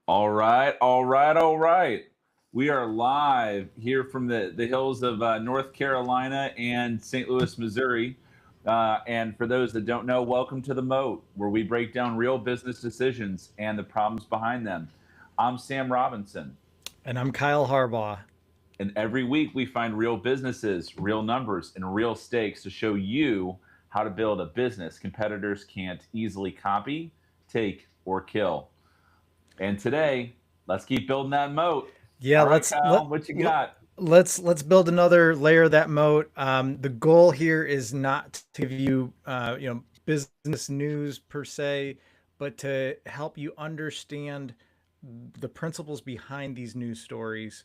All right, all right, all right. We are live here from the hills of North Carolina and St. Louis, Missouri. And for those that don't know, welcome to the Moat, where we break down real business decisions and the problems behind them. I'm Sam Robinson, And I'm Kyle Harbaugh. and every week we find real businesses, real numbers, and real stakes to show you how to build a business competitors can't easily copy, take, or kill. And today, let's keep building that moat. Yeah, All right, let's Kyle, what you let got? let's build another layer of that moat. The goal here is not to give you business news per se, but to help you understand the principles behind these news stories,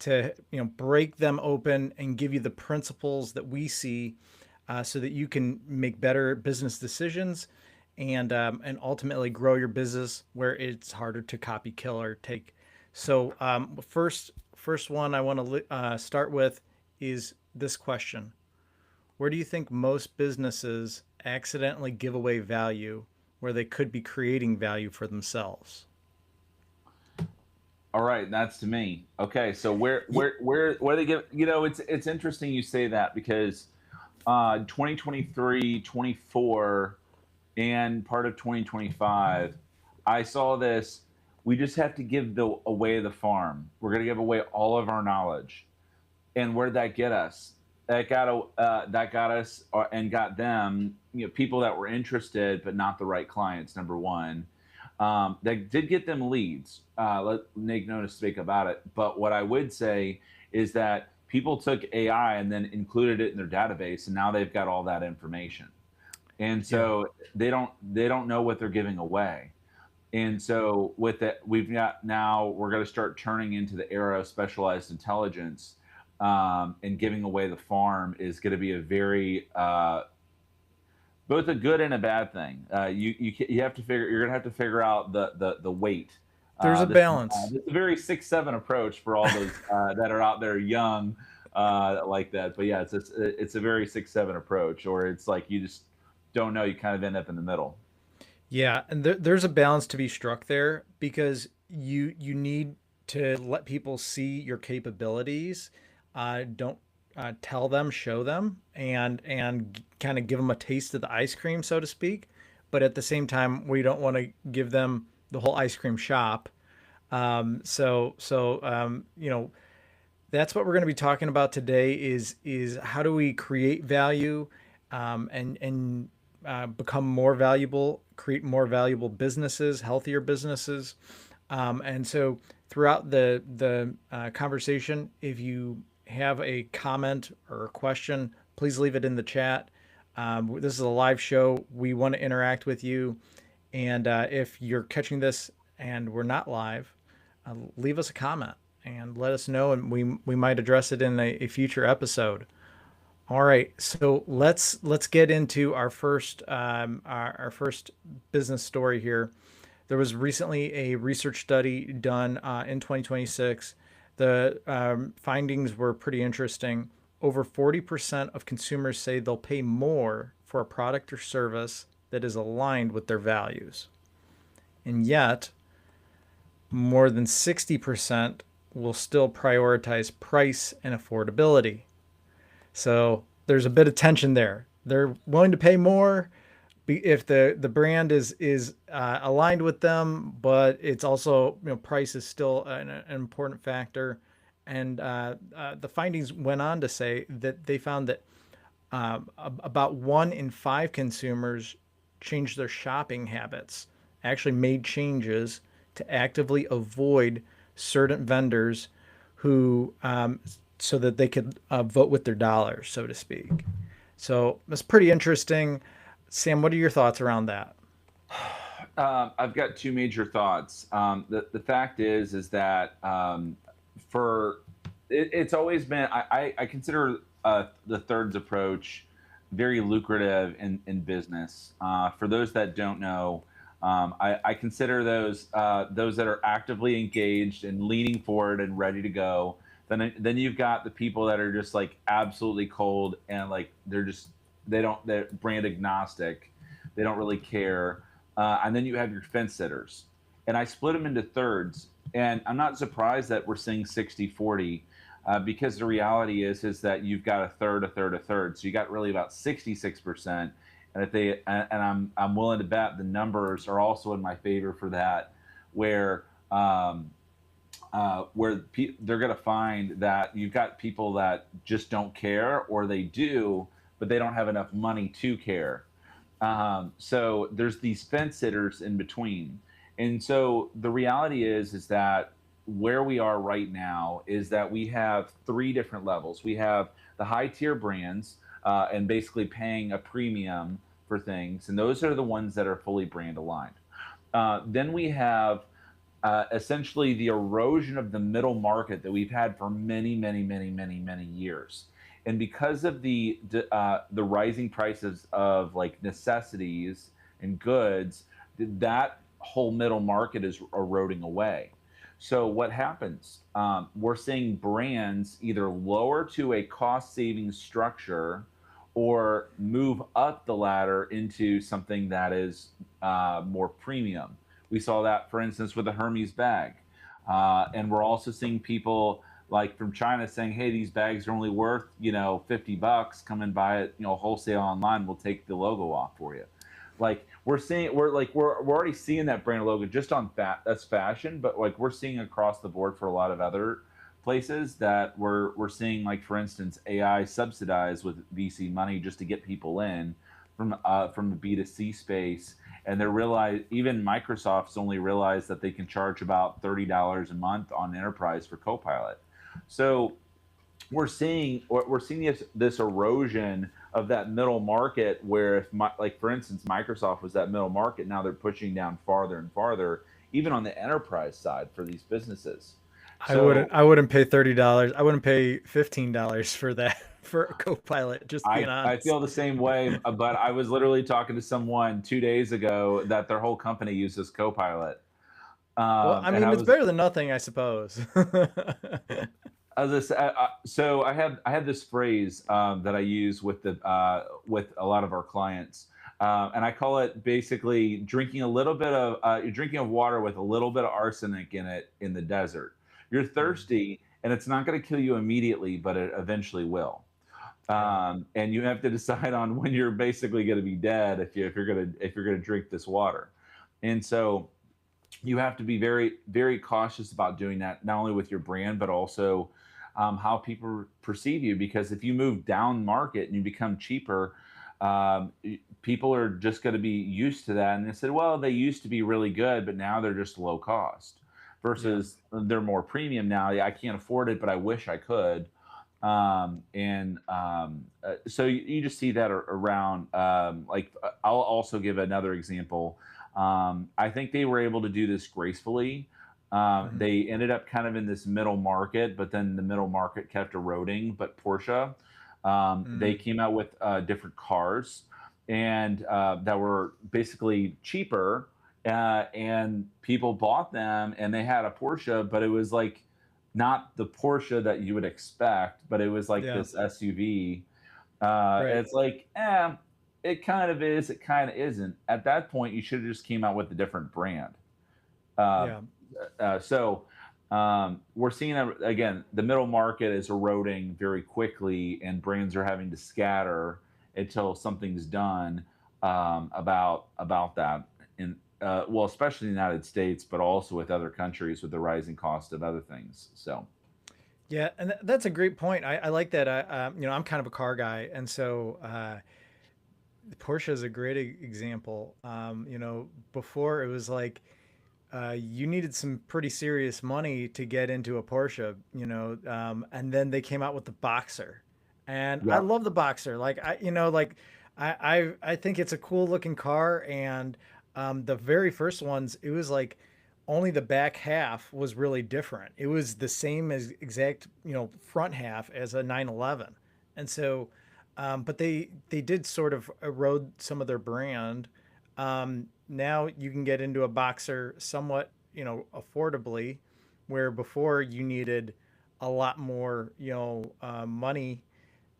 to break them open and give you the principles that we see, so that you can make better business decisions and ultimately grow your business where it's harder to copy, kill, or take. So first one I want to start with is this question: where do you think most businesses accidentally give away value where they could be creating value for themselves? All right, that's to me. Okay, so where Ye- where where where they give it's interesting you say that because 2023, 24, and part of 2025, I saw this. We just have to give the away the farm. We're going to give away all of our knowledge. And where'd that get us? That got us and got them, people that were interested but not the right clients. Number one, that did get them leads. Let make no mistake about it. But what I would say is that people took AI and then included it in their database, and now they've got all that information, and Yeah. so they don't know what they're giving away. And so with it, we've got now we're going to start turning into the era of specialized intelligence, and giving away the farm is going to be a very both a good and a bad thing. You have to figure you're going to have to figure out the weight. There's a balance. This is a very 6-7 approach for all those that are out there young like that. But yeah, it's a very 6-7 approach, or it's like you just don't know. You kind of end up in the middle. Yeah, and there's a balance to be struck there because you need to let people see your capabilities. Don't tell them, show them, and kind of give them a taste of the ice cream, so to speak. But at the same time, we don't want to give them the whole ice cream shop. That's what we're going to be talking about today. Is how do we create value, and become more valuable, create more valuable businesses, healthier businesses. And so throughout the conversation, if you have a comment or a question, please leave it in the chat. This is a live show. We want to interact with you. And if you're catching this and we're not live, leave us a comment and let us know, and we might address it in a future episode. All right, so let's get into our first business story here. There was recently a research study done in 2026. The findings were pretty interesting. Over 40% of consumers say they'll pay more for a product or service that is aligned with their values, and yet more than 60% will still prioritize price and affordability. So there's a bit of tension there. They're willing to pay more if the brand is aligned with them, but it's also, price is still an important factor. And the findings went on to say that they found that about 1 in 5 consumers changed their shopping habits, actually made changes to actively avoid certain vendors who so that they could vote with their dollars, so to speak. So that's pretty interesting. Sam, what are your thoughts around that? I've got two major thoughts. The fact is that for it's always been I consider the thirds approach very lucrative in business. For those that don't know, I consider those that are actively engaged and leaning forward and ready to go. Then you've got the people that are just like absolutely cold and like they're brand agnostic. They don't really care. And then you have your fence sitters. and I split them into thirds. And I'm not surprised that we're seeing 60-40, because the reality is that you've got a third, a third, a third. So you got really about 66%. And if they and I'm willing to bet the numbers are also in my favor for that, where they're going to find that you've got people that just don't care, or they do, but they don't have enough money to care. So there's these fence sitters in between. And so the reality is that where we are right now is that we have three different levels. We have the high tier brands, and basically paying a premium for things, and those are the ones that are fully brand aligned. Then we have essentially the erosion of the middle market that we've had for many, many, many, many, many years. And because of the rising prices of like necessities and goods, that whole middle market is eroding away. So what happens? We're seeing brands either lower to a cost saving structure or move up the ladder into something that is more premium. We saw that, for instance, with the Hermes bag. And we're also seeing people like from China saying, hey, these bags are only worth, $50. Come and buy it, wholesale online. We'll take the logo off for you. Like we're already seeing that brand logo just on that's fashion, but like we're seeing across the board for a lot of other places that we're seeing, like for instance AI subsidized with VC money just to get people in from the B2C space. And they're realize even Microsoft's only realized that they can charge about $30 a month on enterprise for Copilot. So we're seeing this erosion of that middle market, where if like for instance Microsoft was that middle market, now they're pushing down farther and farther, even on the enterprise side for these businesses. I So wouldn't pay $30. I wouldn't pay $15 for that for a Copilot, just being I honest. feel the same way, but I was literally talking to someone 2 days ago that their whole company uses Copilot, Well, I and mean, it's better than nothing, I suppose. so I had this phrase that I use with a lot of our clients, and I call it basically drinking a little bit of you're drinking of water with a little bit of arsenic in it in the desert. You're Mm, thirsty, and it's not going to kill you immediately, but it eventually will. yeah. And you have to decide on when you're basically going to be dead if you're gonna drink this water. And so you have to be very very cautious about doing that, not only with your brand but also how people perceive you, because if you move down market and you become cheaper, people are just going to be used to that, and they said, well, they used to be really good but now they're just low cost, Yeah. versus they're more premium now. Yeah, I can't afford it but I wish I could. And So you just see that around. I'll also give another example. I think they were able to do this gracefully. Mhm. They ended up kind of in this middle market, but then the middle market kept eroding. But Porsche, they Mm, came out with different cars, and that were basically cheaper, and people bought them, and they had a Porsche, but it was like not the Porsche that you would expect, but it was like yeah. this SUV. And Right. it's like, it kind of is, it kind of isn't. At that point, you should have just came out with a different brand. Uh, Yeah. we're seeing again, the middle market is eroding very quickly, and brands are having to scatter until something's done about that. In Well, especially in the United States, but also with other countries with the rising cost of other things. So, Yeah, and that's a great point. I like that. I'm kind of a car guy, and so Porsche is a great example. Before it was like you needed some pretty serious money to get into a Porsche, and then they came out with the Boxer, and I yeah. love the Boxer. I think it's a cool looking car, and the very first ones, it was like only the back half was really different. It was the same as exact, front half as a 911, and so, but they did sort of erode some of their brand. Now you can get into a Boxer somewhat, affordably, where before you needed a lot more, money.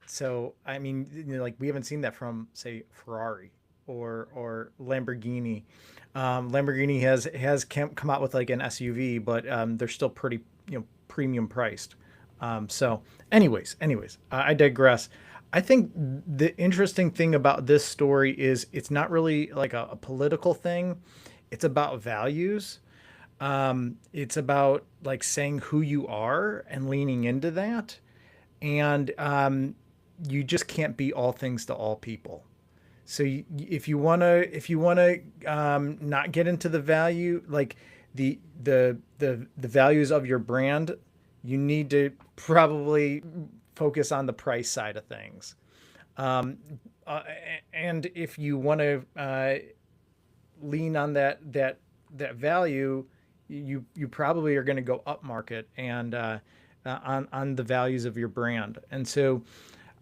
So I mean, like we haven't seen that from say Ferrari or Lamborghini. Lamborghini has come out with like an SUV, but they're still pretty premium priced. So, anyways, I digress. I think the interesting thing about this story is it's not really like a political thing. It's about values. It's about like saying who you are and leaning into that. And you just can't be all things to all people. So if you wanna not get into the value like the values of your brand, you need to probably focus on the price side of things. Um, uh, and if you want to lean on that value, you probably are going to go up market and on the values of your brand. And so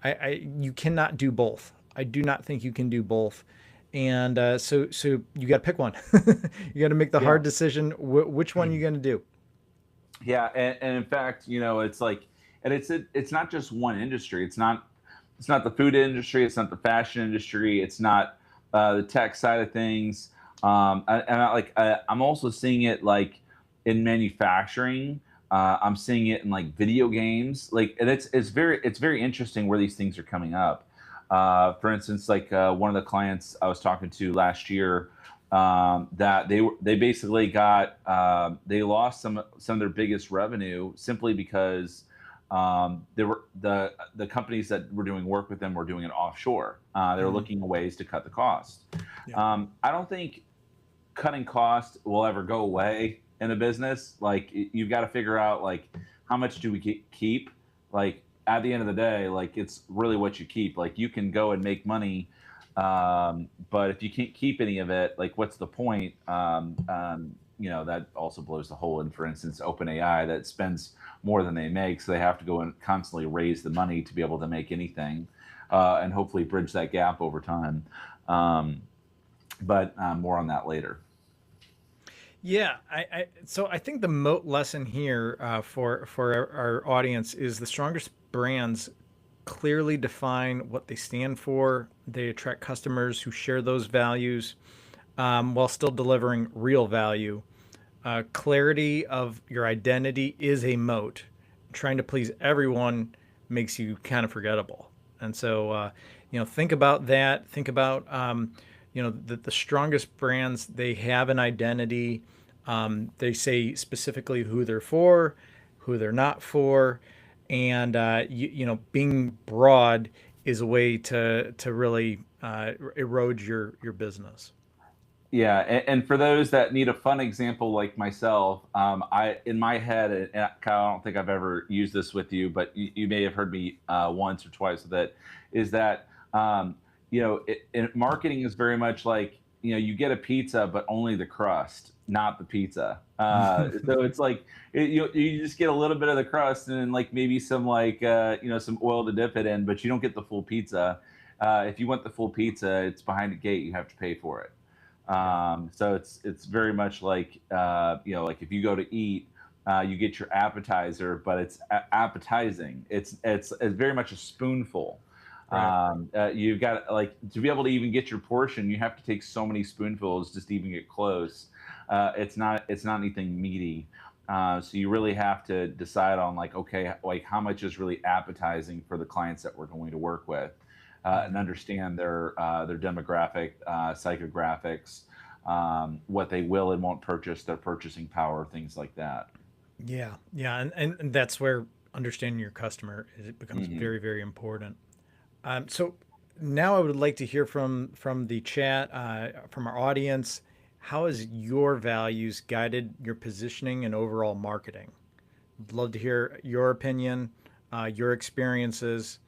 I you cannot do both. I do not think you can do both. And so you got to pick one. You got to make the Yeah. hard decision. Which one you going to do? Yeah, and in fact, it's like, and it's not just one industry. It's not the food industry. It's not the fashion industry. It's not the tech side of things. I'm also seeing it like in manufacturing. I'm seeing it in like video games. Like, and it's very interesting where these things are coming up. For instance, like one of the clients I was talking to last year, that they basically they lost some of their biggest revenue simply because they were the companies that were doing work with them were doing it offshore. They were Mhm. looking at ways to cut the cost. Yeah. I don't think cutting cost will ever go away in a business. Like you've got to figure out like how much do we keep. Like at the end of the day, like it's really what you keep. Like you can go and make money, but if you can't keep any of it, like what's the point? That also blows the hole in, for instance, OpenAI that spends more than they make, so they have to go and constantly raise the money to be able to make anything, and hopefully bridge that gap over time. But more on that later. Yeah, so I think the moat lesson here for our audience is the strongest brands clearly define what they stand for. They attract customers who share those values while still delivering real value. Clarity of your identity is a moat. Trying to please everyone makes you kind of forgettable. And so, think about that. Think about, the strongest brands, they have an identity. They say specifically who they're for, who they're not for. And, being broad is a way to really erode your business. Yeah, and for those that need a fun example like myself, I in my head, and Kyle, I don't think I've ever used this with you, but you may have heard me once or twice with it. Is that marketing is very much like you get a pizza, but only the crust, not the pizza. So it's like you just get a little bit of the crust and then like maybe some like some oil to dip it in, but you don't get the full pizza. If you want the full pizza, it's behind the gate. You have to pay for it. Yeah. So it's very much like like if you go to eat, you get your appetizer, but it's appetizing. It's very much a spoonful. Right. You've got like to be able to even get your portion, you have to take so many spoonfuls just to even get close. It's not anything meaty. So you really have to decide on like, okay, like how much is really appetizing for the clients that we're going to work with, and Mhm. understand their demographic, psychographics, what they will and won't purchase, their purchasing power, things like that. Yeah, yeah, and that's where understanding your customer it becomes Hmm. very, very important. So now I would like to hear from the chat, from our audience. How has your values guided your positioning and overall marketing? I'd love to hear your opinion, your experiences.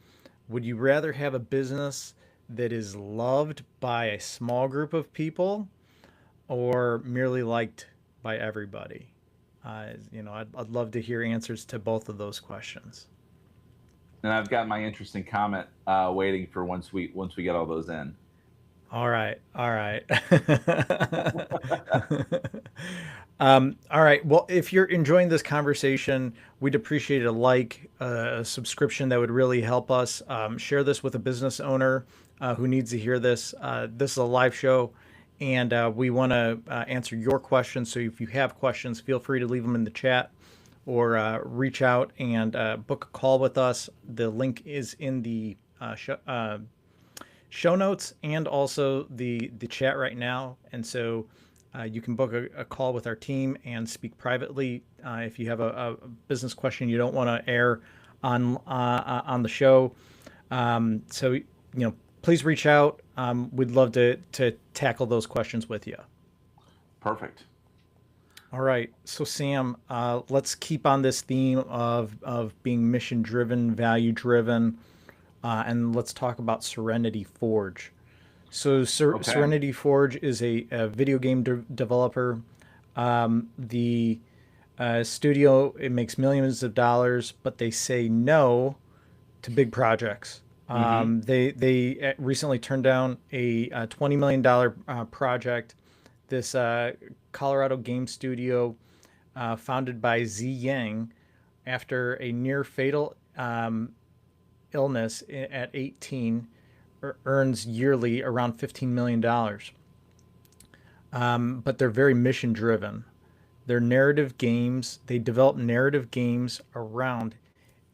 Would you rather have a business that is loved by a small group of people or merely liked by everybody? I'd love to hear answers to both of those questions. And I've got my interesting comment waiting for once we get all those in. All right. All right. All right. Well, if you're enjoying this conversation, we'd appreciate a like, a subscription. That would really help us. Share this with a business owner who needs to hear this. This is a live show, and we want to answer your questions. So if you have questions, feel free to leave them in the chat or reach out and book a call with us. The link is in the show notes and also the chat right now. And so you can book a call with our team and speak privately if you have a business question you don't want to air on the show. So please reach out. We'd love to tackle those questions with you. Perfect. All right, so Sam, let's keep on this theme of being mission driven, value driven, and let's talk about Serenity Forge. So Okay. Serenity Forge is a video game developer. The studio, it makes millions of dollars, but they say no to big projects. Mm-hmm. They recently turned down a $20 million project. This Colorado game studio, founded by Z Yang, after a near fatal illness at 18, earns yearly around $15 million. But they're very mission driven. They're narrative games. They develop narrative games around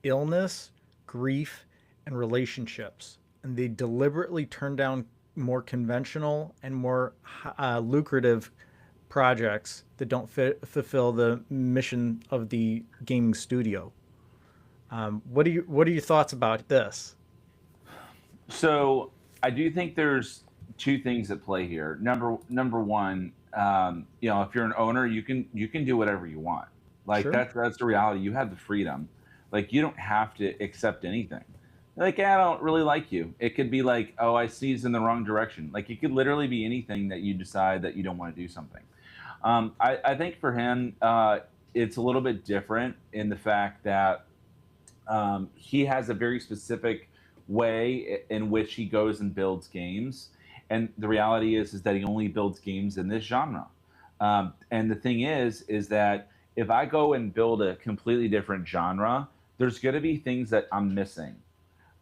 illness, grief, and relationships. And they deliberately turn down more conventional and more lucrative projects that don't fulfill the mission of the gaming studio. What are your thoughts about this? So I do think there's two things at play here. Number one, if you're an owner, you can do whatever you want. Like Sure. that's the reality. You have the freedom. Like you don't have to accept anything. Like I don't really like you. It could be like, oh, I sneezed in the wrong direction. Like it could literally be anything that you decide that you don't want to do something. I think for him, it's a little bit different in the fact that he has a very specific way in which he goes and builds games, and the reality is that he only builds games in this genre. And the thing is that if I go and build a completely different genre, there's going to be things that I'm missing.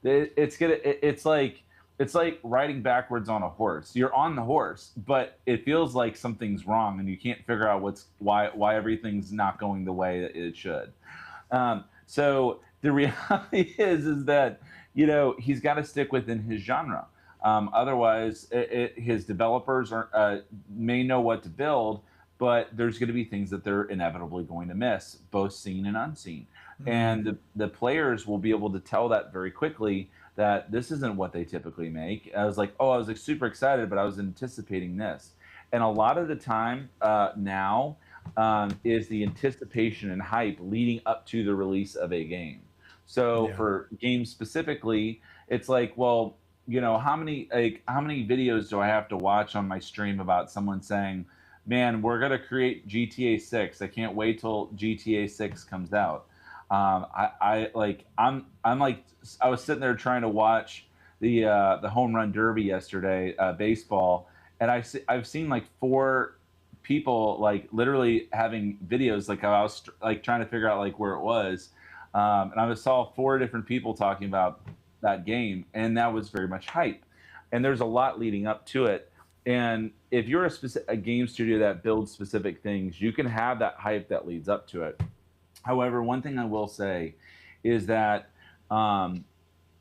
It's like riding backwards on a horse. You're on the horse, but it feels like something's wrong, and you can't figure out why everything's not going the way that it should. So the reality is that he's got to stick within his genre. Otherwise, his developers may know what to build, but there's going to be things that they're inevitably going to miss, both seen and unseen. Mm, And the players will be able to tell that very quickly that this isn't what they typically make. I was like super excited, but I was anticipating this. And a lot of the time now is the anticipation and hype leading up to the release of a game. So yeah. for games specifically, it's like, well, how many videos do I have to watch on my stream about someone saying, "Man, we're gonna create GTA 6. I can't wait till GTA 6 comes out." I like I'm like I was sitting there trying to watch the home run derby yesterday, baseball, and I've seen like four people like literally having videos like I was like trying to figure out like where it was, and I saw four different people talking about that game, and that was very much hype. And there's a lot leading up to it. And if you're a game studio that builds specific things, you can have that hype that leads up to it. However, one thing I will say is that um,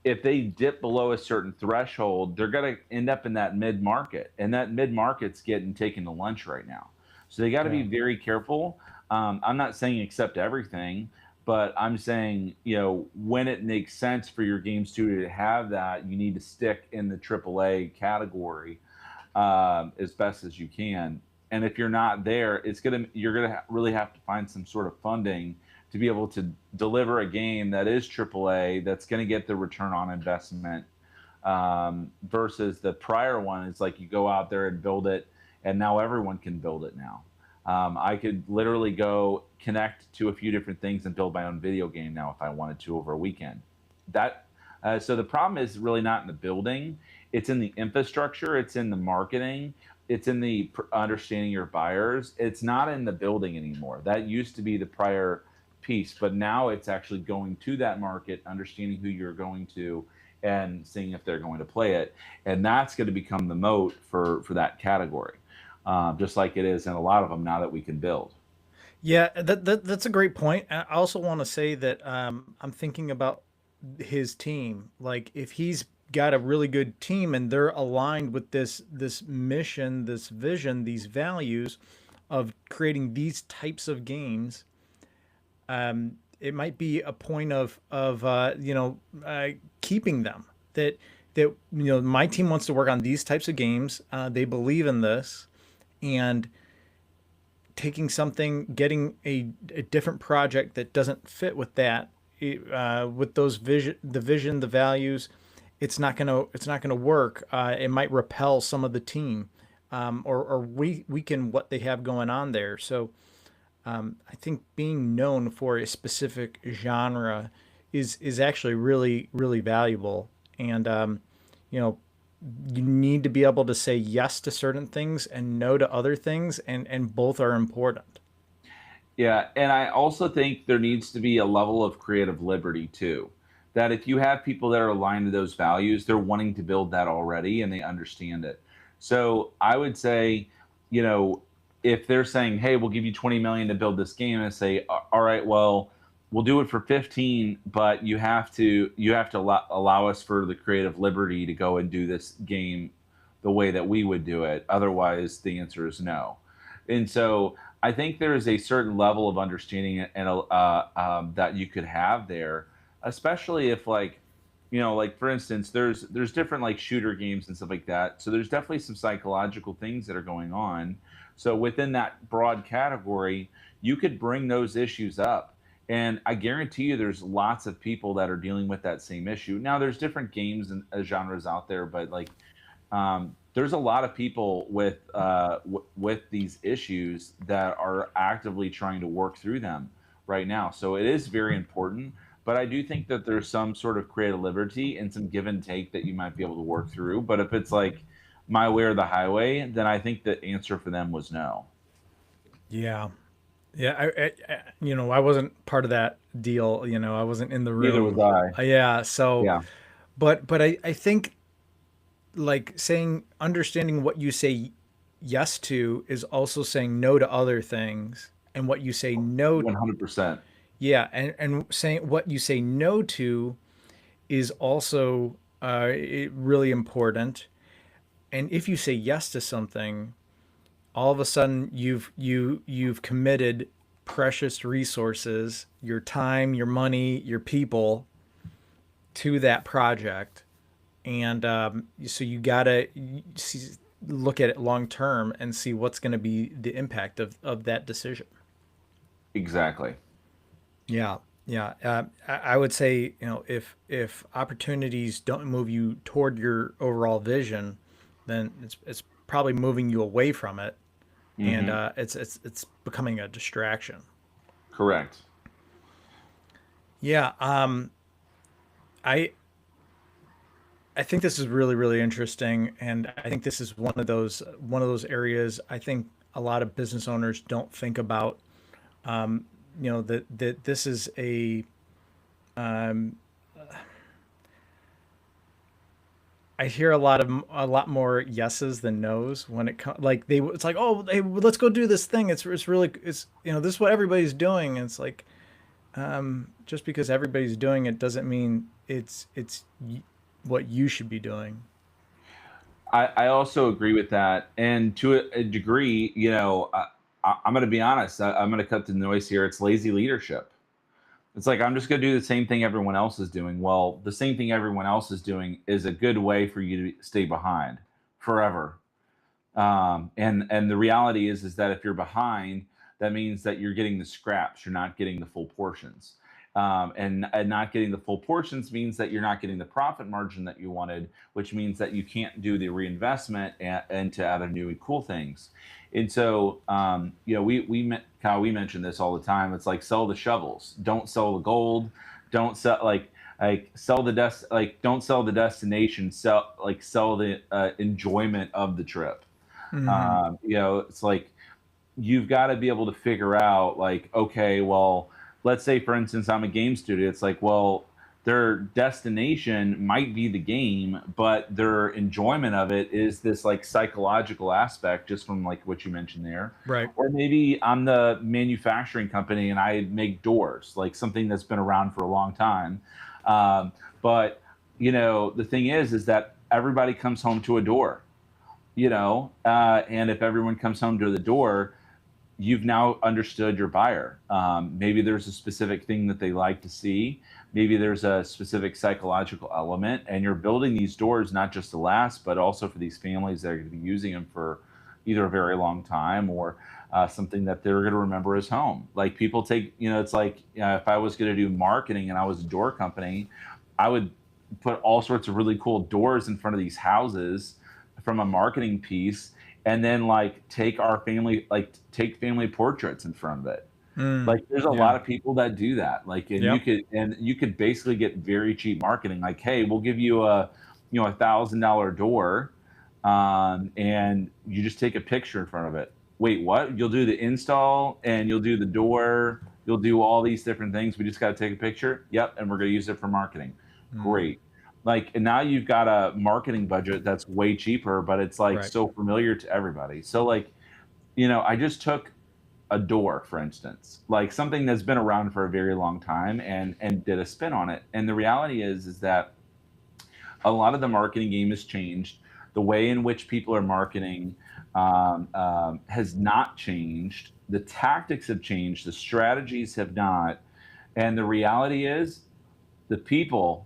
if they dip below a certain threshold, they're going to end up in that mid market, and that mid market's getting taken to lunch right now. So they got to be Yeah. very careful. I'm not saying accept everything, but I'm saying when it makes sense for your game studio to have that, you need to stick in the AAA category as best as you can. And if you're not there, you're gonna really have to find some sort of funding to be able to deliver a game that is AAA that's going to get the return on investment, versus the prior one. It's like you go out there and build it, and now everyone can build it now. I could literally go connect to a few different things and build my own video game now if I wanted to over a weekend. That So the problem is really not in the building; it's in the infrastructure, it's in the marketing, it's in the understanding your buyers. It's not in the building anymore. That used to be the prior piece, but now it's actually going to that market, understanding who you're going to, and seeing if they're going to play it, and that's going to become the moat for that category, just like it is in a lot of them now that we can build. Yeah, that's a great point. I also want to say that I'm thinking about his team. Like if he's got a really good team and they're aligned with this mission, this vision, these values of creating these types of games, it might be a point of keeping them. That my team wants to work on these types of games. They believe in this, and taking something, getting a different project that doesn't fit with that, with those vision, the values, it's not gonna work. It might repel some of the team, or weaken what they have going on there. So I think being known for a specific genre is actually really valuable, and you know you need to be able to say yes to certain things and no to other things, and both are important. Yeah, and I also think there needs to be a level of creative liberty too. That if you have people that are aligned to those values, they're wanting to build that already and they understand it. So I would say, you know, if they're saying, "Hey, we'll give you 20 million to build this game," and I say, "All right, well, we'll do it for 15, but you have to allow us for the creative liberty to go and do this game the way that we would do it. Otherwise, the answer is no." And so I think there is a certain level of understanding and that you could have there, especially if like for instance, there's different like shooter games and stuff like that. So there's definitely some psychological things that are going on. So within that broad category, you could bring those issues up. And I guarantee you there's lots of people that are dealing with that same issue. Now there's different games and genres out there, but like there's a lot of people with with these issues that are actively trying to work through them right now. So it is very important. But I do think that there's some sort of creative liberty and some give and take that you might be able to work through. But if it's like my way or the highway, then I think the answer for them was no. Yeah. Yeah, I wasn't part of that deal. I wasn't in the Neither was room. I. Yeah, so, Yeah, but I think, like, saying, understanding what you say yes to is also saying no to other things, and what you say no. 100%. Yeah, and saying what you say no to is also really important. And if you say yes to something, all of a sudden you've committed precious resources, your time, your money, your people, to that project. And so you gotta look at it long term and see what's going to be the impact of that decision. Exactly. Yeah, yeah. I would say, if opportunities don't move you toward your overall vision, then it's probably moving you away from it, and Hmm. it's becoming a distraction. Correct. Yeah. I I think this is really interesting, and I think this is one of those areas I think a lot of business owners don't think about. That this is um, I hear a lot more yeses than nos when it comes. Like it's like, oh, hey, let's go do this thing. It's really, this is what everybody's doing. And it's like, just because everybody's doing it doesn't mean what you should be doing. I also agree with that, and to a degree, I'm going to be honest. I'm going to cut the noise here. It's lazy leadership. It's like I'm just going to do the same thing everyone else is doing. Well, the same thing everyone else is doing is a good way for you to stay behind forever. And the reality is that if you're behind, that means that you're getting the scraps. You're not getting the full portions. And not getting the full portions means that you're not getting the profit margin that you wanted, which means that you can't do the reinvestment and to other new and cool things. And so, Kyle, we mentioned this all the time. It's like sell the shovels, don't sell the gold, don't sell like. like sell like don't sell the destination, sell the enjoyment of the trip. Hmm. It's like you've got to be able to figure out, like, okay, well, let's say for instance I'm a game studio. It's like, well, their destination might be the game, but their enjoyment of it is this like psychological aspect, just from like what you mentioned there. Right. Or maybe I'm the manufacturing company and I make doors, like something that's been around for a long time. But the thing is that everybody comes home to a door, and if everyone comes home to the door, you've now understood your buyer. Maybe there's a specific thing that they like to see. Maybe there's a specific psychological element, and you're building these doors not just to last, but also for these families that are going to be using them for either a very long time or something that they're going to remember as home. Like people take, it's like if I was going to do marketing and I was a door company, I would put all sorts of really cool doors in front of these houses from a marketing piece, and then like take family portraits in front of it. Mm. Like there's a Yeah. lot of people that do that. Like, and Yep. you could basically get very cheap marketing. Like, hey, we'll give you $1,000 door, and you just take a picture in front of it. Wait, what? You'll do the install and you'll do the door. You'll do all these different things. We just got to take a picture. Yep, and we're going to use it for marketing. Mm. Great. Like, and now you've got a marketing budget that's way cheaper, but it's like Right. so familiar to everybody. So like, I just took a door, for instance, like something that's been around for a very long time, and did a spin on it. And the reality is that a lot of the marketing game has changed. The way in which people are marketing has not changed. The tactics have changed. The strategies have not. And the reality is, the people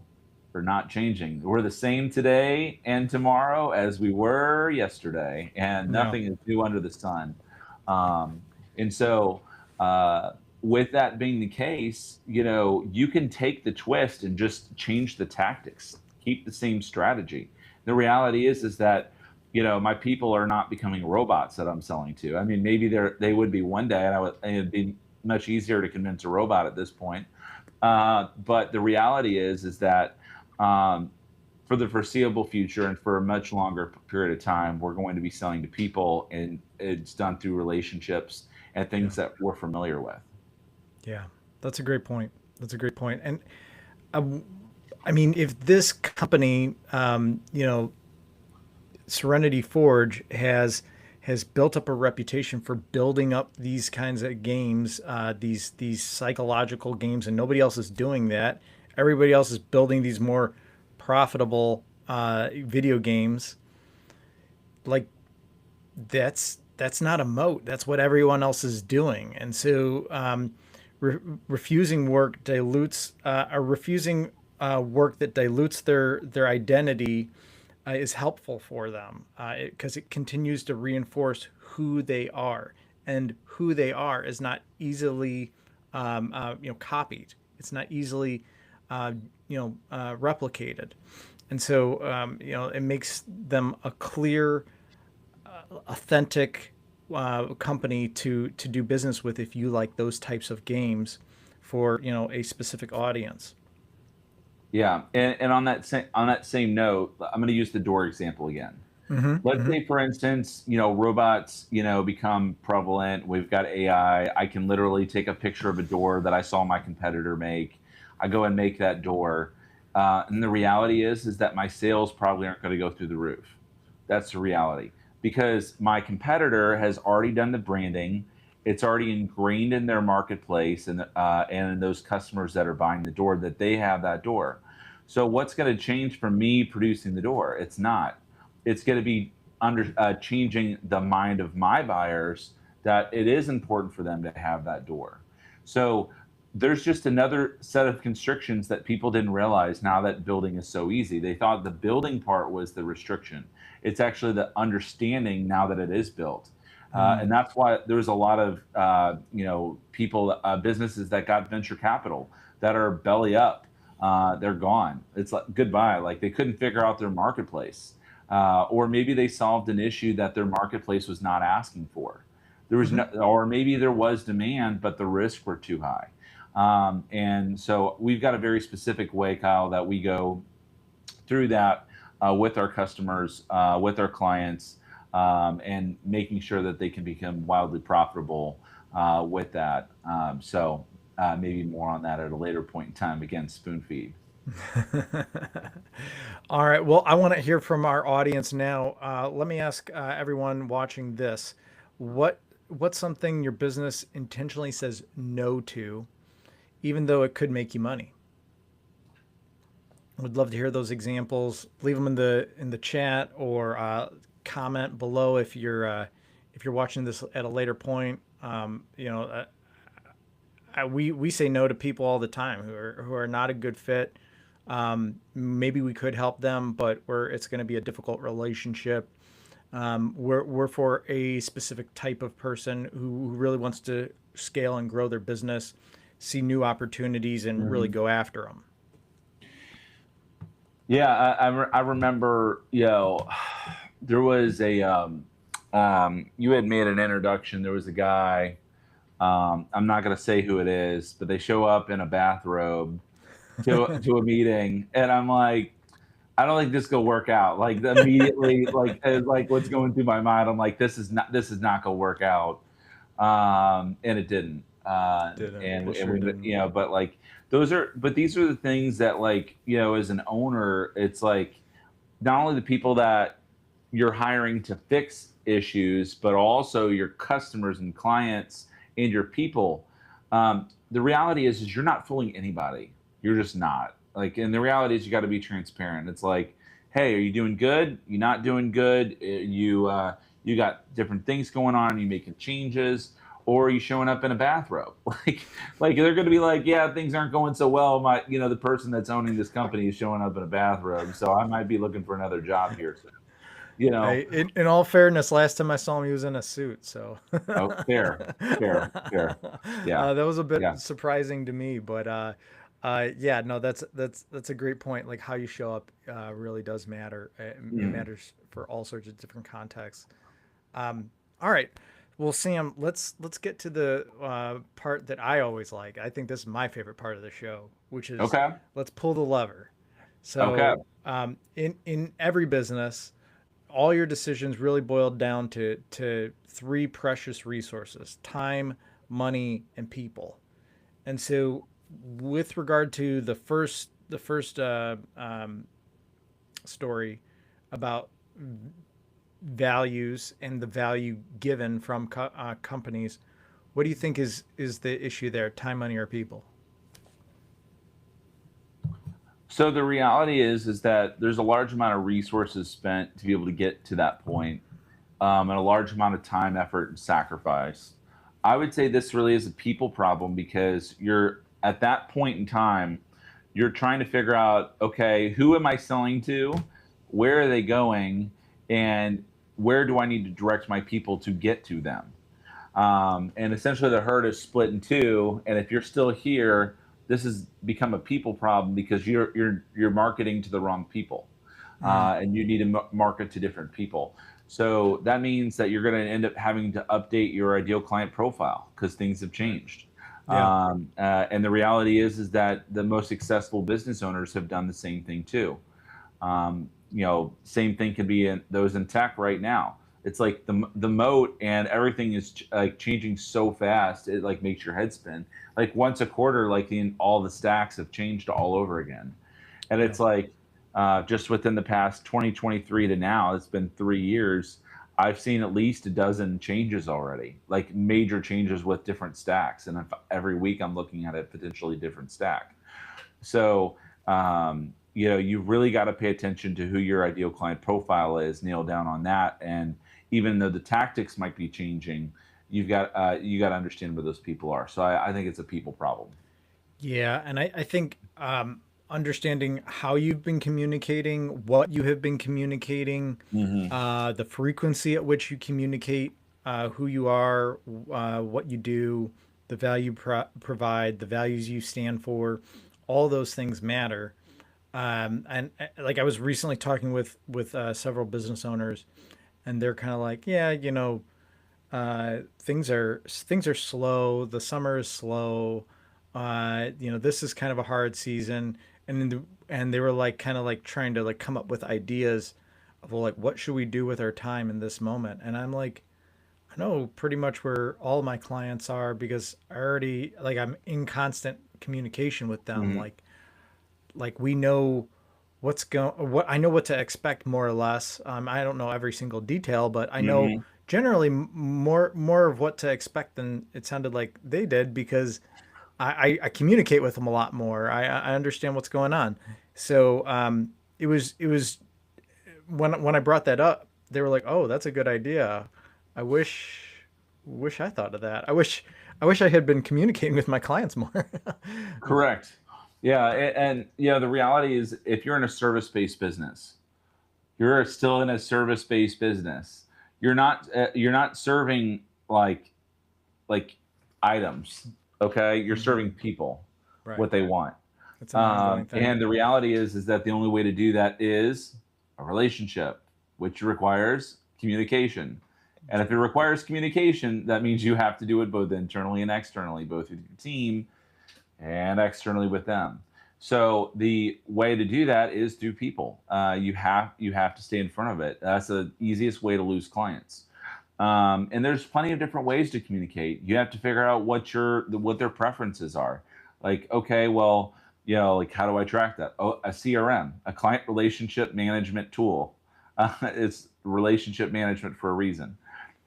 are not changing. We're the same today and tomorrow as we were yesterday, and Yeah. nothing is new under the sun. Um, and so, uh, with that being the case, you can take the twist and just change the tactics, keep the same strategy. The reality is that my people are not becoming robots that I'm selling to. I mean, maybe they would be one day, and it'd be much easier to convince a robot at this point. But the reality is that um, for the foreseeable future and for a much longer period of time, we're going to be selling to people, and it's done through relationships and Yeah. things that we're familiar with. Yeah. That's a great point. That's a great point. And um, I mean, if this company, Serenity Forge has built up a reputation for building up these kinds of games, these psychological games, and nobody else is doing that. Everybody else is building these more profitable video games. Like that's not a moat. That's what everyone else is doing, and so refusing work dilutes, or refusing work that dilutes their identity is helpful for them because it continues to reinforce who they are, and who they are is not easily copied. It's not easily replicated, and so it makes them a clear, authentic company to do business with if you like those types of games for a specific audience. Yeah, and on that same note, I'm going to use the door example again. Mm-hmm. Let's Mm-hmm. say, for instance, robots, become prevalent. We've got AI. I can literally take a picture of a door that I saw my competitor make. I go and make that door. And the reality is that my sales probably aren't going to go through the roof. That's the reality, because my competitor has already done the branding. It's already ingrained in their marketplace, and in those customers that are buying the door, that they have that door. So what's going to change from me producing the door? It's not. It's going to be changing the mind of my buyers, that it is important for them to have that door. So there's just another set of constrictions that people didn't realize. Now that building is so easy, they thought the building part was the restriction. It's actually the understanding now that it is built. And that's why there's a lot of people, businesses that got venture capital that are belly up. They're gone. It's like goodbye. Like they couldn't figure out their marketplace, or maybe they solved an issue that their marketplace was not asking for. There was Mm-hmm. no, or maybe there was demand, but the risks were too high. And so we've got a very specific way, Kyle, that we go through that with our customers, with our clients, and making sure that they can become wildly profitable with that. Maybe more on that at a later point in time. Again, spoon feed. All right. Well, I want to hear from our audience now. Let me ask everyone watching this, what what's something your business intentionally says no to, even though it could make you money? Would love to hear those examples. Leave them in the chat or comment below if you're watching this at a later point. We say no to people all the time who are not a good fit. Maybe we could help them, but it's going to be a difficult relationship. We're for a specific type of person who really wants to scale and grow their business, see new opportunities, and really Mhm. go after them. Yeah, I remember, there was you had made an introduction. There was a guy, I'm not going to say who it is, but they show up in a bathrobe to a meeting, and I'm like, I don't think this gonna work out. Like immediately, like what's going through my mind, I'm like, this is not gonna work out. And it didn't. Didn't. And It and sure we, didn't. but like these are the things that, like, as an owner, it's like not only the people that you're hiring to fix issues, but also your customers and clients and your people. The reality is you're not fooling anybody. You're just not. Like, and the reality is you got to be transparent. It's like, hey, are you doing good? You're not doing good. You got different things going on. Are you making changes? Or are you showing up in a bathrobe? Like they're going to be like, yeah, things aren't going so well. The person that's owning this company is showing up in a bathrobe, so I might be looking for another job here soon. You know, Hey, in all fairness, last time I saw him, he was in a suit. So oh, fair, fair, fair. Yeah, that was a bit yeah. surprising to me. But yeah, no, that's a great point. Like how you show up really does matter. It Mm, matters for all sorts of different contexts. All right. Well, Sam, let's get to the part that I always like. I think this is my favorite part of the show, which is okay, let's pull the lever. okay. So, in every business, all your decisions really boiled down to three precious resources: time, money, and people. And so, with regard to the first story about values and the value given from companies, what do you think is the issue there? Time, money, or people? So the reality is that there's a large amount of resources spent to be able to get to that point, and a large amount of time, effort, and sacrifice. I would say this really is a people problem because you're at that point in time, you're trying to figure out, okay, who am I selling to? Where are they going? And where do I need to direct my people to get to them? And essentially, the herd is split in two. And if you're still here, this has become a people problem because you're marketing to the wrong people, Mm, and you need to market to different people. So that means that you're going to end up having to update your ideal client profile because things have right. changed. Yeah. And the reality is that the most successful business owners have done the same thing too. Same thing can be in those in tech right now. It's like the moat and everything is like changing so fast. It like makes your head spin. Like once a quarter, like all the stacks have changed all over again. And Yeah. it's like just within the past 2023 to now, it's been 3 years. I've seen at least a dozen changes already, like major changes with different stacks. And if, every week I'm looking at a potentially different stack. So, you've really got to pay attention to who your ideal client profile is, nail down on that. And even though the tactics might be changing, you got to understand where those people are. So I think it's a people problem. Yeah, and I think understanding how you've been communicating, what you have been communicating, Hmm. the frequency at which you communicate, who you are, what you do, the value provide, the values you stand for, all those things matter. And like I was recently talking with several business owners, and they're kind of like, yeah, things are slow. The summer is slow. This is kind of a hard season, and they were like kind of like trying to like come up with ideas of, well, like, what should we do with our time in this moment? And I'm like, I know pretty much where all my clients are because I already like I'm in constant communication with them. Hmm. Like we know what I know what to expect more or less. I don't know every single detail, but I know Hmm. generally more of what to expect than it sounded like they did because I communicate with them a lot more. I understand what's going on. So it was when I brought that up, they were like, "Oh, that's a good idea. I wish I thought of that. I wish I had been communicating with my clients more." Correct. Yeah, and the reality is, if you're in a service-based business, you're still in a service-based business. You're not serving like items. Okay, you're Hmm. serving people Right. what they want. It's an ongoing thing. And the reality is that the only way to do that is a relationship, which requires communication. And if it requires communication, that means you have to do it both internally and externally, both with your team and externally with them. So the way to do that is through people. You have to stay in front of it. That's the easiest way to lose clients. And there's plenty of different ways to communicate. You have to figure out what their preferences are. Like, okay, well, like how do I track that? Oh, a CRM, a client relationship management tool. It's relationship management for a reason.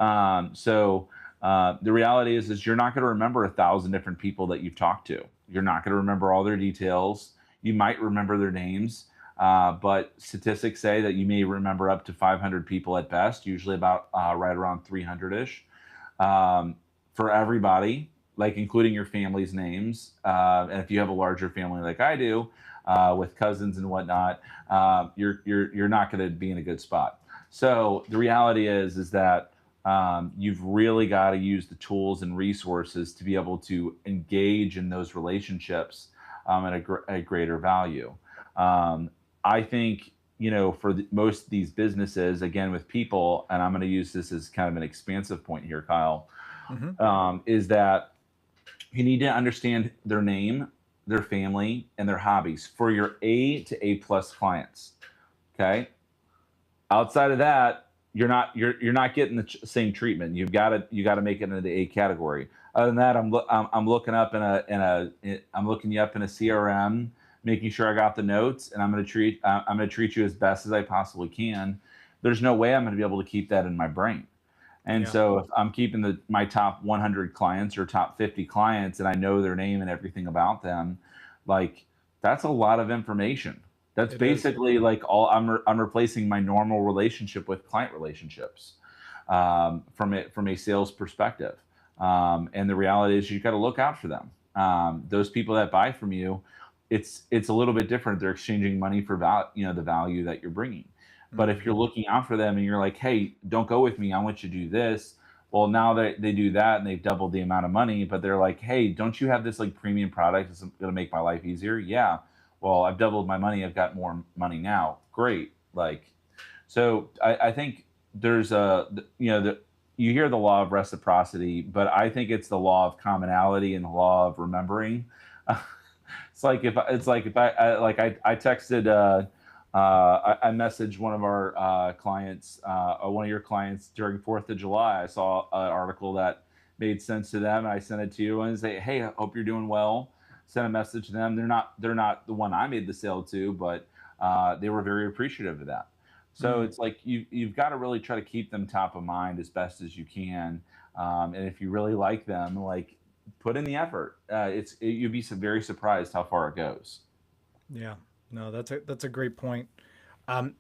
The reality is you're not going to remember 1,000 different people that you've talked to. You're not going to remember all their details. You might remember their names, but statistics say that you may remember up to 500 people at best, usually about right around 300 ish, for everybody, like including your family's names. And if you have a larger family like I do, with cousins and whatnot, you're not going to be in a good spot. So the reality is that you've really got to use the tools and resources to be able to engage in those relationships at a greater value. Um, I think, for most of these businesses, again, with people, and I'm going to use this as kind of an expansive point here, Kyle, Hmm. is that you need to understand their name, their family, and their hobbies for your A to A plus clients. Okay. Outside of that, you're not getting the same treatment. You got to make it into the A category. Other than that, I'm looking up I'm looking you up in a CRM, making sure I got the notes, and I'm gonna treat you as best as I possibly can. There's no way I'm gonna be able to keep that in my brain. And Yeah, so if I'm keeping my top 100 clients or top 50 clients and I know their name and everything about them, like that's a lot of information. That's it is. basically like I'm replacing my normal relationship with client relationships, from a sales perspective. And the reality is you've got to look out for them. Those people that buy from you, it's a little bit different. They're exchanging money for the value that you're bringing. But if you're Hmm. looking out for them and you're like, hey, don't go with me, I want you to do this. Well, now they do that and they've doubled the amount of money, but they're like, hey, don't you have this like premium product that's going to make my life easier? Yeah. Well, I've doubled my money. I've got more money now. Great. Like, so I think there's you hear the law of reciprocity, but I think it's the law of commonality and the law of remembering. I texted, I messaged one of our clients, one of your clients during 4th of July. I saw an article that made sense to them, and I sent it to you and say, "Hey, I hope you're doing well." Sent a message to them. They're not the one I made the sale to, but they were very appreciative of that. So Mm. it's like you've got to really try to keep them top of mind as best as you can, and if you really like them, like put in the effort. You'd be very surprised how far it goes. Yeah. No, that's a great point.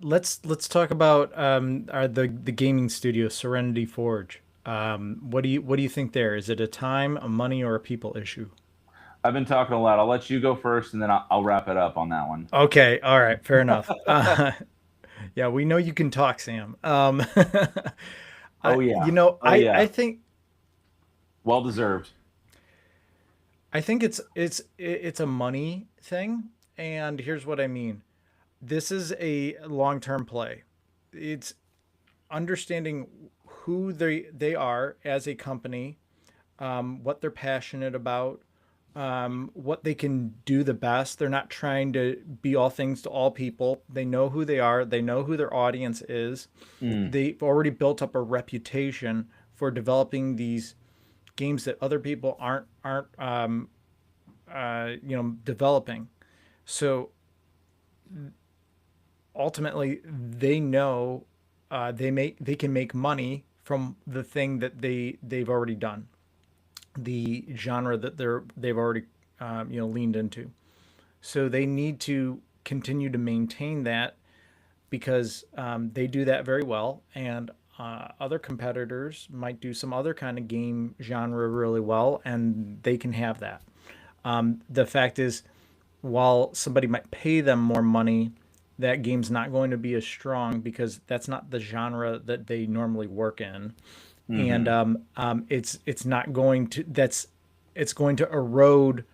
Let's talk about the gaming studio Serenity Forge. What do you think there? Is it a time, a money, or a people issue? I've been talking a lot. I'll let you go first, and then I'll wrap it up on that one. Okay, all right, fair enough. Yeah, we know you can talk, Sam. I Oh you yeah, know oh I yeah, think well deserved. I think it's a money thing, and here's what I mean. This is a long-term play. It's understanding who they are as a company, what they're passionate about, what they can do the best. They're not trying to be all things to all people. They know who they are. They know who their audience is. Mm, They've already built up a reputation for developing these games that other people aren't developing. So ultimately, they know they can make money from the thing that they've already done, the genre that they've already leaned into. So they need to continue to maintain that because they do that very well, and other competitors might do some other kind of game genre really well, and they can have that. The fact is, while somebody might pay them more money, that game's not going to be as strong because that's not the genre that they normally work in, and hmm it's not going to that's it's going to erode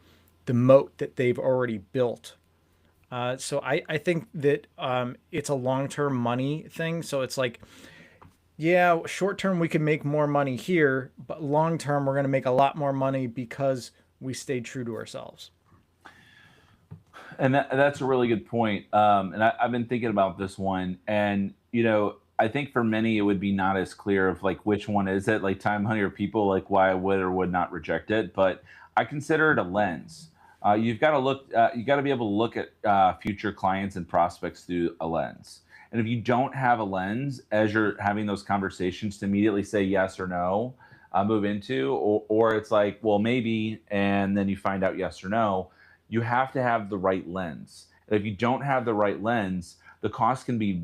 the moat that they've already built. So I think that it's a long term money thing. So it's like, yeah, short term we can make more money here, but long term we're going to make a lot more money because we stayed true to ourselves. And that's a really good point. And I've been thinking about this one, and I think for many it would be not as clear of like which one is it, like time, money, or people, like why I would or would not reject it. But I consider it a lens. You've got to look. You got to be able to look at future clients and prospects through a lens. And if you don't have a lens as you're having those conversations to immediately say yes or no, move into, or it's like, well, maybe, and then you find out yes or no, you have to have the right lens. And if you don't have the right lens, the cost can be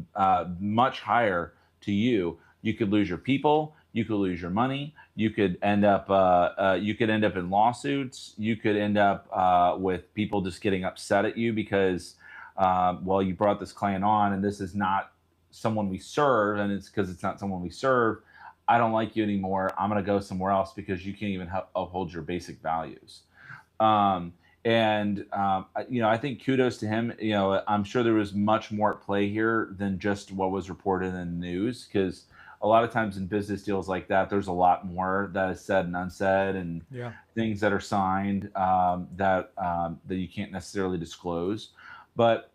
much higher to you. You could lose your people. You could lose your money. You could end up in lawsuits. You could end up with people just getting upset at you because, well, you brought this client on, and this is not someone we serve, and it's because it's not someone we serve. I don't like you anymore. I'm going to go somewhere else because you can't even uphold your basic values. Um, I think kudos to him. I'm sure there was much more at play here than just what was reported in the news, because a lot of times in business deals like that, there's a lot more that is said and unsaid, and Yeah. things that are signed that you can't necessarily disclose. But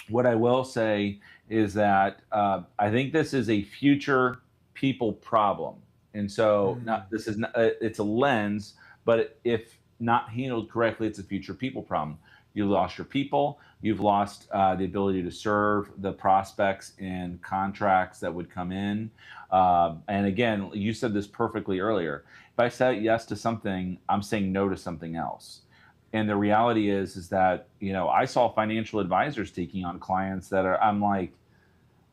what I will say is that I think this is a future people problem, and so Mm. not this is not, it's a lens, but if not handled correctly, it's a future people problem. You lost your people. You've lost the ability to serve the prospects and contracts that would come in. And again, you said this perfectly earlier. If I said yes to something, I'm saying no to something else. And the reality is that I saw financial advisors taking on clients that are. I'm like,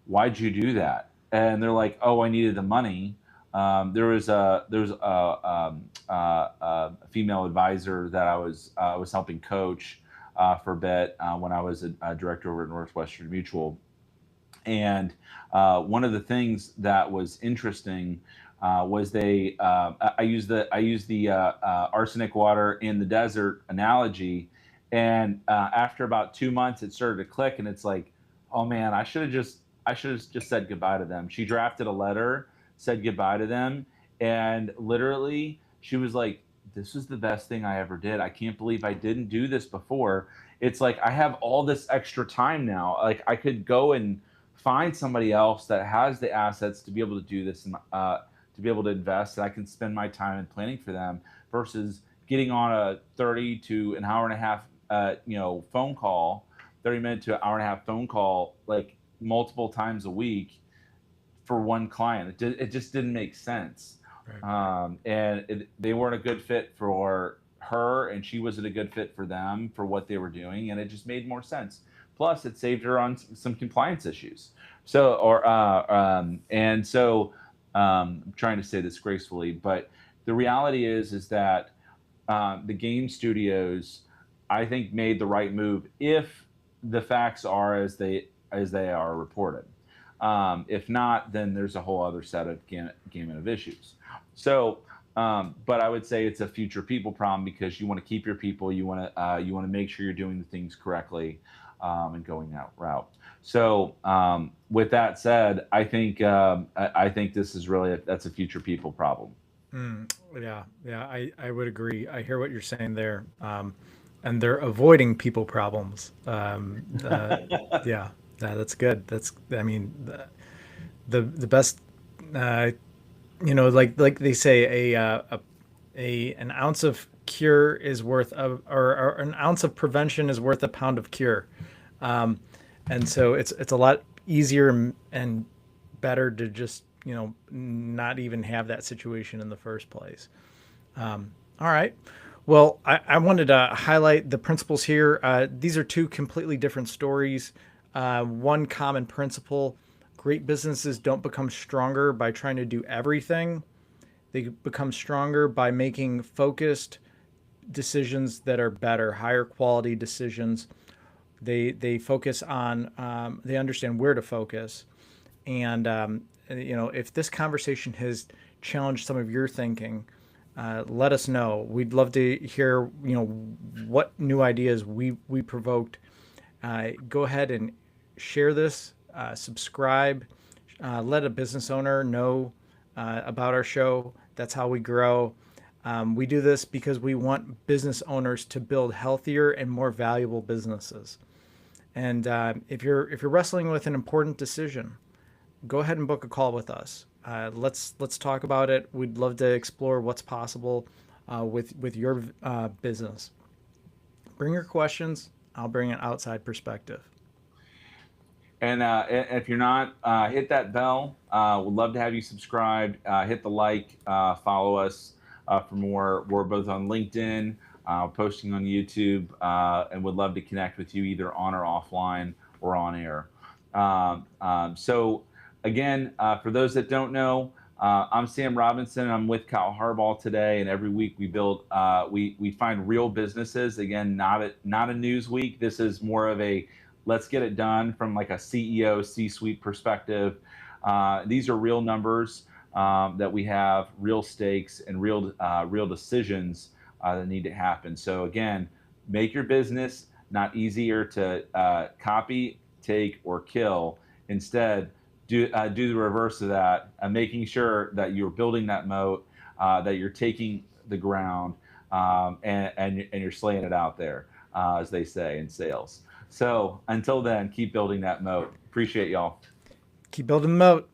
why'd you do that? And they're like, oh, I needed the money. There was a female advisor that I was helping coach for a bit when I was a director over at Northwestern Mutual. And one of the things that was interesting was I use the arsenic water in the desert analogy, and after about 2 months, it started to click, and it's like, oh man, I should have just said goodbye to them. She drafted a letter, said goodbye to them, and literally she was like, "This was the best thing I ever did. I can't believe I didn't do this before." It's like I have all this extra time now. Like I could go and find somebody else that has the assets to be able to do this and to be able to invest. And I can spend my time in planning for them versus getting on a 30 to an hour and a half, phone call, 30-minute to an hour and a half phone call, like multiple times a week for one client. It just didn't make sense. Right. They weren't a good fit for her, and she wasn't a good fit for them for what they were doing, and it just made more sense. Plus, it saved her on some compliance issues. I'm trying to say this gracefully, but the reality is that the game studios, I think, made the right move if the facts are as they are reported. If not, then there's a whole other set of gamut of issues. So, but I would say it's a future people problem because you want to keep your people, you want to make sure you're doing the things correctly, and going that route. So, with that said, I think this is really that's a future people problem. Yeah, yeah, I would agree. I hear what you're saying there. And they're avoiding people problems. Yeah, that's good. That's, I mean, the best, uh, like they say, an ounce of cure is worth or an ounce of prevention is worth a pound of cure. And so it's a lot easier and better to just not even have that situation in the first place. All right. Well, I wanted to highlight the principles here. These are two completely different stories. One common principle: great businesses don't become stronger by trying to do everything. They become stronger by making focused decisions that are better, higher quality decisions. They focus on, they understand where to focus. And if this conversation has challenged some of your thinking, let us know. We'd love to hear what new ideas we provoked. Go ahead and share this, subscribe, let a business owner know about our show. That's how we grow. We do this because we want business owners to build healthier and more valuable businesses. And if you're wrestling with an important decision, go ahead and book a call with us. Let's talk about it. We'd love to explore what's possible with your business. Bring your questions. I'll bring an outside perspective. And if you're not, hit that bell. We'd love to have you subscribed. Hit the like, follow us for more. We're both on LinkedIn, posting on YouTube, and would love to connect with you either on or offline or on air. So, again, for those that don't know, I'm Sam Robinson, and I'm with Kyle Harbaugh today. And every week we build, we find real businesses. Again, not a news week. This is more of a let's get it done from like a CEO, C-suite perspective. These are real numbers that we have, real stakes, and real decisions that need to happen. So again, make your business not easier to copy, take, or kill. Instead, do the reverse of that, making sure that you're building that moat, that you're taking the ground, and you're slaying it out there, as they say in sales. So until then, keep building that moat. Appreciate y'all. Keep building the moat.